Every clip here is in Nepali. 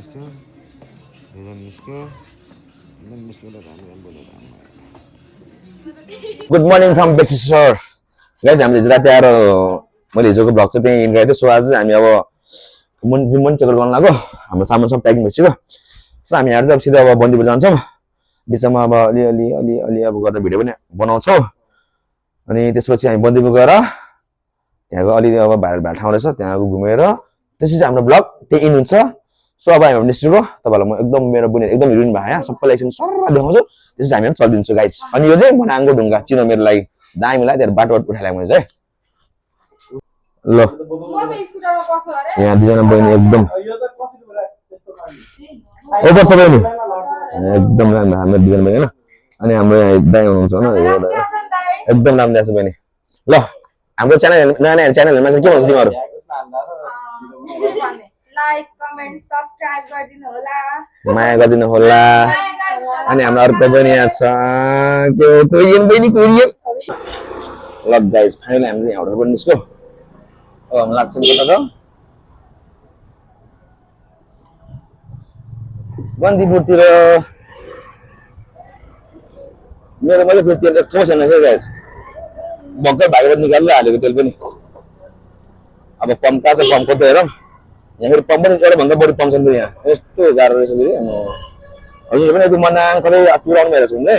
निस्क्यो भिजन निस्क्यो एकदम निस्क्यो हामी बोलेर गुड मर्निङ फ्रम बेसी सर गाइस हामीले हिजो राति आएर मैले हिजोको ब्लग चाहिँ त्यहीँ इन गरेको थिएँ सो आज हामी अब मन चेक गर्न लाग्यो हाम्रो सामान सब प्याकिङ भइसक्यो सो हामी यहाँ चाहिँ अब सिधा अब बन्दीपुर जान्छौँ बिचमा अब अलि अब गरेर भिडियो पनि बनाउँछौँ अनि त्यसपछि हामी बन्दीपुर गएर त्यहाँको अलि अब भाइरल ठाउँ रहेछ त्यहाँ घुमेर त्यसपछि चाहिँ हाम्रो ब्लग त्यही इन हुन्छ सो अब हामी निस्केको तपाईँलाई म एकदम मेरो बुनि एकदम हिरोइन भयो यहाँ सबैलाई एकछिन सर देखाउँछु त्यसपछि हामी चलिदिन्छु गाइस अनि यो चाहिँ मनाङको ढुङ्गा चिनो मेरो लागि दामी लाग्यो त्यहाँ बाटो उठाइलाग्यो मैले चाहिँ ल यहाँ दुईजना बहिनी एकदम ओपर छ बहिनी एकदम राम्रो हाम्रो दुईजना बहिनी होइन अनि हाम्रो दाइ हुनुहुन्छ होइन एकदम राम्रो देख्छ बहिनी ल हाम्रो च्यानल नयाँ च्यानलहरुमा चाहिँ के भन्छ तिमीहरू लाइक कमेन्ट सब्स्क्राइब गरिदिनु होला माया गरिदिनु होला अनि हाम्रो अर्को बहिनी यहाँ छ के कोरियन बहिनी कोरियन ल गाइस फाइनली हामी चाहिँ यहाँबाट पनि निस्क्यो अब हामी लाग्छौँ कता त बन्दीपुरतिर मेरो मैले फेरि तेल एक छैन गाइस भर्खर भाइबाट निकालेर हालेको तेल पनि अब पम्प कहाँ छ पम्पको त हेरौँ यहाँ फेरि पम्प पनि एउटा भन्दा बढी पम्प छन् फेरि यहाँ यस्तो गाह्रो रहेछ फेरि हजुर पनि यदि मनाङ कतै पुऱ्याउनु भएर छ भने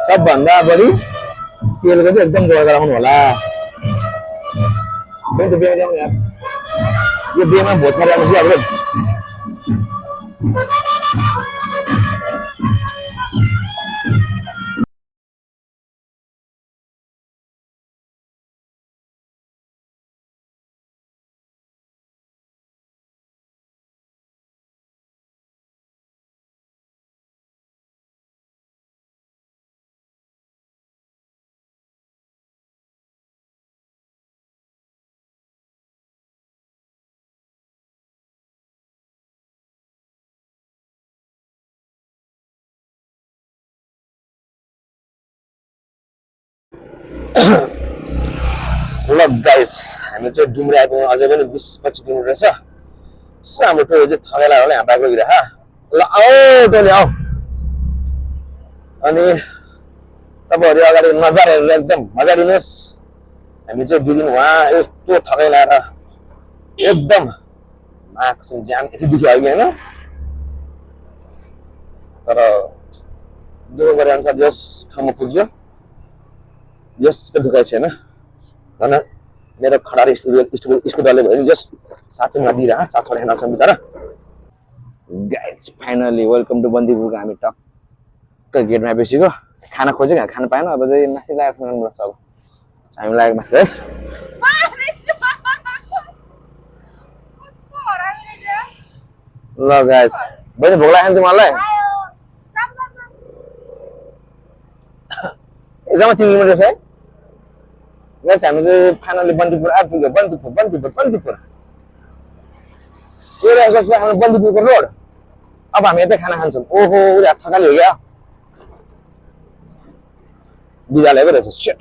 सबभन्दा बढी तेलको चाहिँ एकदम जोड गराउनु होला यो बिहेमा भोज खाएर आएपछि अब ल गाइस हामी चाहिँ डुम्रे आइपुग्नु अझै पनि 20-25 किलोमिटर रहेछ सो हाम्रो टोली चाहिँ थगेला होला यहाँ बाइक लगिरह ल आऊ टोली आऊ अनि तपाईँहरू अगाडि नजारा हेरेर एकदम मजा लिनुहोस् हामी चाहिँ 2 दिन वहाँ यस्तो थगै लाएर एकदम माक्सम ज्यान यति दुख्यो अघि होइन तर दुःख गरे अनुसार जस ठाउँमा पुग्यो जस त्यस्तो दुखाइ छैन होइन मेरो खडारी स्कुटरले भयो नि जस साँच्चै मलाई दिइरह साथ छोडेर नसम्म बिचरा गाइस फाइनली वेलकम टु बन्दीपुरको हामी टक्क गेटमा आइपुगेको खाना खोजेको खाना पाएन अब चाहिँ माथि लागेको खानुपर्छ अब हामी लागेको माथि है ल गाइस बहिनी भोक लाग्यो नि तिमीहरूलाई जम्मा 3 किलोमिटर छ है गाइस हामी चाहिँ फाइनली बन्दीपुर आइपुग्यो बन्दीपुर यो रहेछ चाहिँ हाम्रो बन्दीपुरको रोड अब हामी यतै खाना खान्छौँ ओहो उता थकाली हो क्या विद्यालय पो रहेछ सेट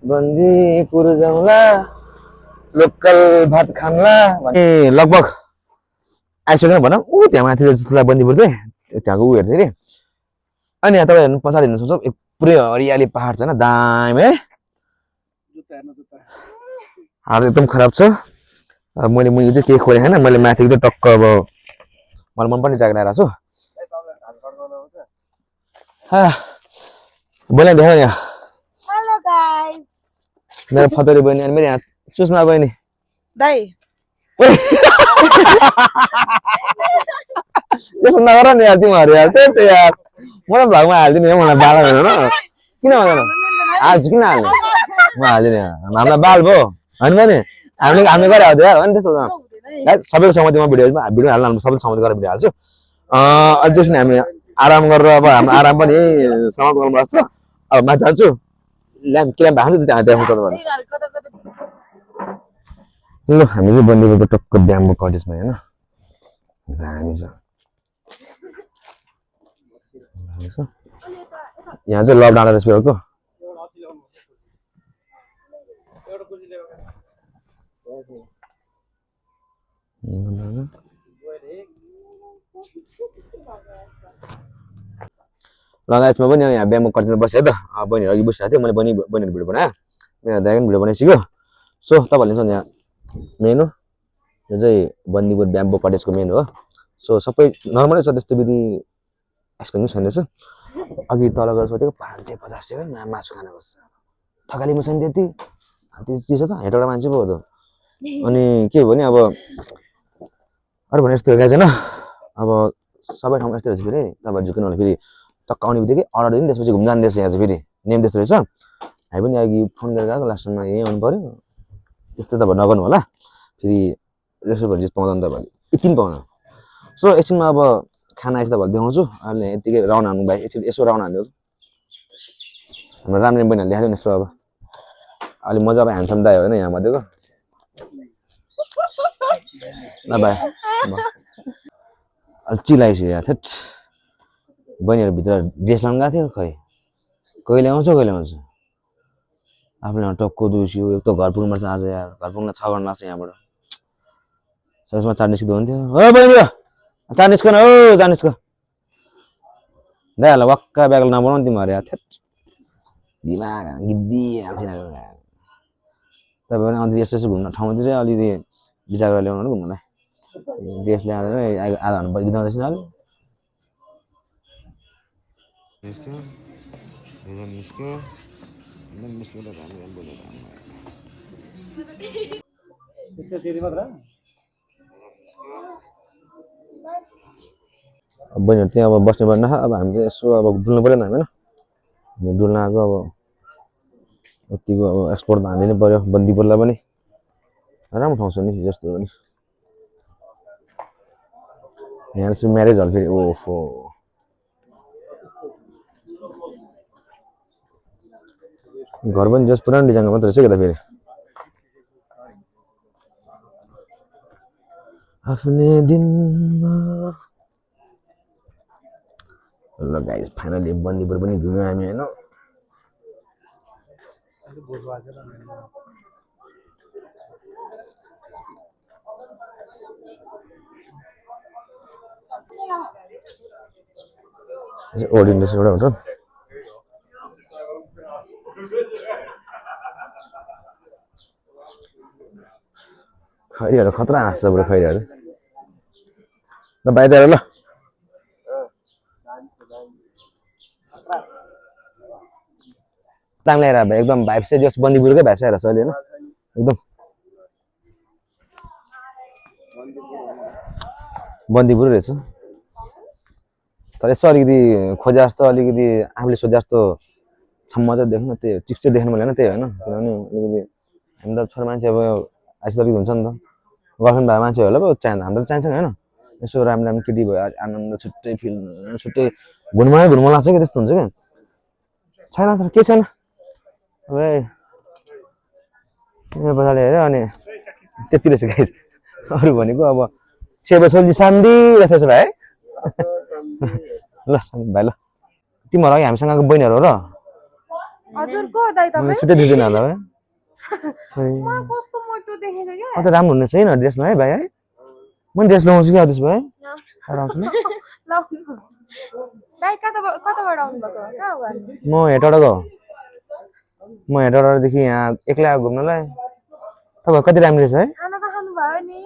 बन्दीपुर जाउँला लोकल भात खान्ला भने लगभग आइसक्यो भनौँ ऊ त्यहाँ माथि जस्तो बन्दीपुर चाहिँ त्यहाँको ऊ हेर्थ्यो अरे अनि यहाँ तपाईँ हेर्नु पछाडि हेर्नु सक्छ पुरै हरियाली पहाड छ होइन दामी है हात एकदम खराब छ मैले मुनि चाहिँ केही खोलेँ होइन मैले माथि चाहिँ टक्क अब मलाई मनपर्ने जग्गा ल्याएर छु बहिनी देखाउ नि हेलो गाइस मेरो फतरी बहिनी अनि मेरो यहाँ चुस्मा बहिनी दाइ यसो नगर नि यार तिमीहरू यार त्यही यार मलाई भ्लगमा हालिदिनु मलाई बाल होइन किन भन्दैन आज किन हाल्ने म हालिदिने हामीलाई बाल भयो होइन भने हामीले गरेर आउँथ्यो यार हो नि त्यस्तो सबैको सहमतिमा भिडियो हाल्नु सबैको सहमति गरेर भिडियो हाल्छु अझै हामी आराम गरेर अब हाम्रो आराम पनि समाप्त गर्नुपर्छ अब माथि जान्छु ल्याम्प के ल्याम्प हाल्छु त्यहाँ देखाउँछ तपाईँहरू ल हामी चाहिँ बन्दीपुरको टक्क ड्यामको कटेजमा होइन दामी छ यहाँ चाहिँ लभ डाँडा रेस्टुरेन्टको ल गाइस म पनि यहाँ ब्याम्बो कटिङमा बसेँ त बहिनीहरू अघि बसिरहेको थियो मैले बहिनीहरू भिडियो बनाएँ मेरो दाइ पनि भिडियो बनाइसक्यो सो तपाईँहरूले चाहिँ यहाँ मेनु यो चाहिँ बन्दीपुर ब्याम्बो कटेजको मेनु हो सो सबै नर्मलै छ त्यस्तो विधि एक्सपेन्सिभ छैन रहेछ अघि तल गएर सोधेको 550 है मासु खानु खोज्छ थकालीमा छैन त्यति त्यति छ त हेटौँडा मान्छे पो हो त अनि के हो भने अब अरू भने यस्तो हेरेको छैन अब सबै ठाउँमा यस्तो रहेछ फेरि तपाईँहरू झुक्नु होला फेरि टक्क आउने बित्तिकै अर्डर दिनु त्यसपछि घुम्न जाने रहेछ यहाँ चाहिँ फेरि नेम त्यस्तो रहेछ हामी पनि अघि फोन गरेर गएको लास्टमा यहीँ आउनु पऱ्यो त्यस्तो तपाईँहरू नगर्नु होला फेरि रेस्टुरेन्ट चिज पाउँदैन तपाईँहरूले एकछिन पाउँदैन सो एकछिनमा अब खाना आएपछि तपाईँहरू देखाउँछु अहिले यतिकै राउन्ड हान्नु भाइ एकछिन यसो राउन्ड हान्नु हाम्रो राम्रो बहिनीहरूले देखाइदिउँ यसो अब अलि मजा अब ह्यान्डसम दाइ होइन यहाँ मध्येको ल भाइ अलि चिलाइछु यहाँ थेट बहिनीहरू भित्र ड्रेस लाउनु गएको थियो खै कहिले आउँछ आफूले टक्को दुइछु एक त घर पुग्नुपर्छ आज यार घर पुग्न 6 घन्टा लाग्छ यहाँबाट ससमा चाट निस्किँदो हुन्थ्यो हो बहिनी चाट निस्कन हो चाट निस्क दाइहरूलाई वाक्का ब्यागल नबनाउनु तिमीहरू यार थेट दिमाग गिद्दी हाल्छ तपाईँहरू अन्त यसो यसो घुम्न ठाउँतिर अलिकति विचार गरेर ल्याउनु घुम्नलाई ड्रेस ल्याएर आधा घन्टा बिताउँदैछ अहिले निस्क्यो एकदम निस्क्यो र राम्रो बोलेर अब बहिनीहरू त्यहाँ अब बस्ने पर्दैन अब हामी चाहिँ यसो अब डुल्नु पऱ्यो नि होइन हामी डुल्न आएको अब यतिको अब एक्सपोर्ट त हानिदिनु पऱ्यो बन्दीपुरलाई पनि राम्रो ठाउँ छ नि जस्तो हो नि यहाँ चाहिँ म्यारेज हल फेरि ओहो घर पनि जस पुरानो डिजाइनको मात्र रहेछ कि त फेरि आफ्नै दिनमा ल गाइस फाइनली बन्दीपुर पनि घुम्यौँ हामी होइन ओडियन एउटा होटल खैरीहरू खतरा हाँस्छ बरु खैरीहरू ल बाहिर ल ताङ ल्याएर अब एकदम भाइब चाहिँ जस बन्दीपुरकै भाइब चाहिँ आएर छ अहिले होइन एकदम बन्दीपुर रहेछ तर यसो अलिकति खोजे जस्तो अलिकति आफूले सोचे जस्तो छम्म चाहिँ देख्नु त्यही हो चिक्स चाहिँ देख्नु मिलेन त्यही होइन किनभने अलिकति हामी त छोरा मान्छे अब आइस अलिकति हुन्छ नि त गर्लफ्रेन्ड भएको मान्छे होला पो चाहिन्छ हाम्रो त चाहिन्छ होइन यसो राम्रो राम्रो केटी भयो आनन्द छुट्टै फिल छुट्टै घुम्नु लाग्छ कि त्यस्तो हुन्छ क्या छैन तर के छैन अब पछाडि हेऱ्यो अनि त्यति रहेछ गाइस अरू भनेको अब सेबसोल्जी शान्ति रहेछ भाइ ल भाइ ल तिमीहरू अघि हामीसँगको बहिनीहरू हो र हजुरको दाइ तपाईँ छुट्टै दिँदैन होला भाइ कस्तो मोटो देखेको क्या अन्त राम्रो हुने छैन ड्रेसमा है भाइ है म ड्रेस लगाउँछु कि त्यसो भए आउँछु ल लाउनु दाइ कताबाट आउनु भएको कहाँ हो घर म हेटौडाको म हेटौडादेखि यहाँ एक्लै आएको घुम्नलाई तपाईँ कति राम्रो रहेछ है खाना त खानु भयो नि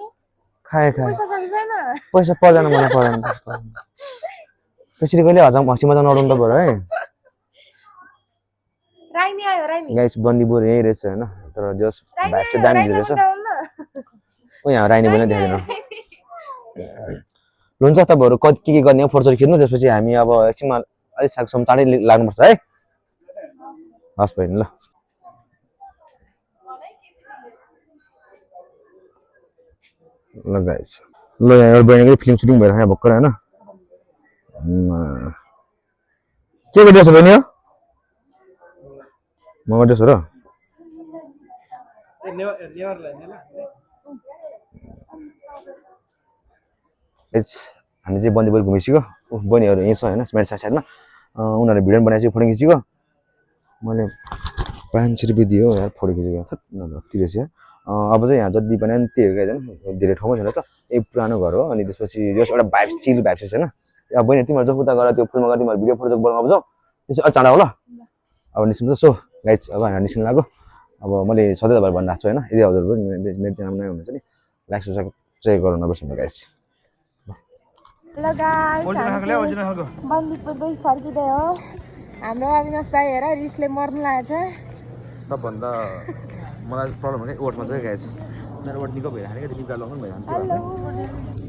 खाएँ पैसा छ कि छैन पैसा पर्दैन मलाई पर्दैन त्यसरी कहिले हँसी मजा नउडाउनु तपाईँहरू है राइमी आयो राइमी गाइस बन्दीपुर यहीँ रहेछ होइन तर जस भाइब चाहिँ दामी दिँदो रहेछ ओ यहाँ राइनी पनि देखाइदिनु हुन्छ तपाईँहरू के गर्ने फोटोसोटो खिच्नु त्यसपछि हामी अब एकछिनमा अलिक सागसम्म चाँडै लाग्नुपर्छ है हस् बहिनी ल ल गाइस ल यहाँ एउटा बहिनीको फिल्म सुटिङ भइरहेको भर्खर होइन के गरिरहेछ बहिनी हो म गर्दैछु र हामी चाहिँ बन्दीपुर घुमिसक्यो बहिनीहरू यहीँ छ होइन मेरो साइडमा उनीहरू भिडियो बनाइसक्यो फोटो खिचेको मैले 500 रुपियाँ दियो यार फोटो खिचेको कति रहेछ अब चाहिँ यहाँ जति पनि त्यही हो क्या होइन धेरै ठाउँमा छैन छ यही पुरानो घर हो अनि त्यसपछि जस एउटा भाइब्स चिल भाइब्स छैन अब बहिनी तिमीहरू जब उता गएर त्यो पुलमा गएर तिमीहरू भिडियो फोटो बनाउनु आउँछौ त्यसो अलिक चाँडा होला अब निस्किन्छ सो गाइज अब हामी निस्किनु लाग्यो अब मैले सधैँ तपाईँहरू भनिरहेको छु होइन यदि हजुर पनि मेरो च्यानल नयाँ हुनुहुन्छ नि लाइक सब्सक्राइब चाहिँ गर्नु नबिर्सनु गाइज हेलो गाइस बन्दीपुरदेखि फर्किँदै हो हाम्रो अविनाश दाइ हेर रिसले मर्नु लागेको छ सबभन्दा मलाई प्रब्लम हो क्या ओठमा चाहिँ गाइज मेरो ओठ निको भइरहेको क्या निका लगाउनु भइरहेको हेलो